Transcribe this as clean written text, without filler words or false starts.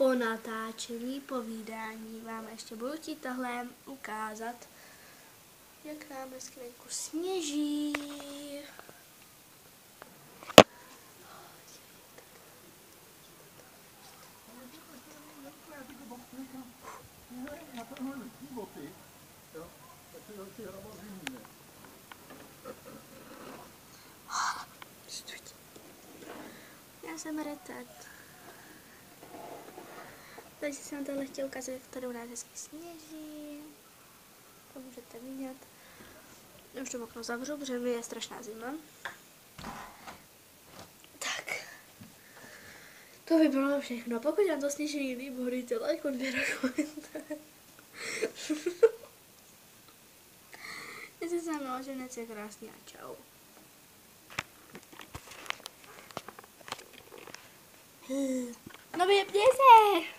po natáčení povídání vám ještě budu chtít tohle ukázat, jak nám dneska venku sněží. Já jsem retard. Takže jsem tohle chtěl ukázat, jak tady u nás hezky sněží. To můžete vidět. Už to okno zavřu, protože mi je strašná zima. Tak. To by bylo všechno. Pokud vám to sněžení líbí, hodíte like, odběr a komentář. Jestli se mnou, že nec je krásný a čau. No vypni se!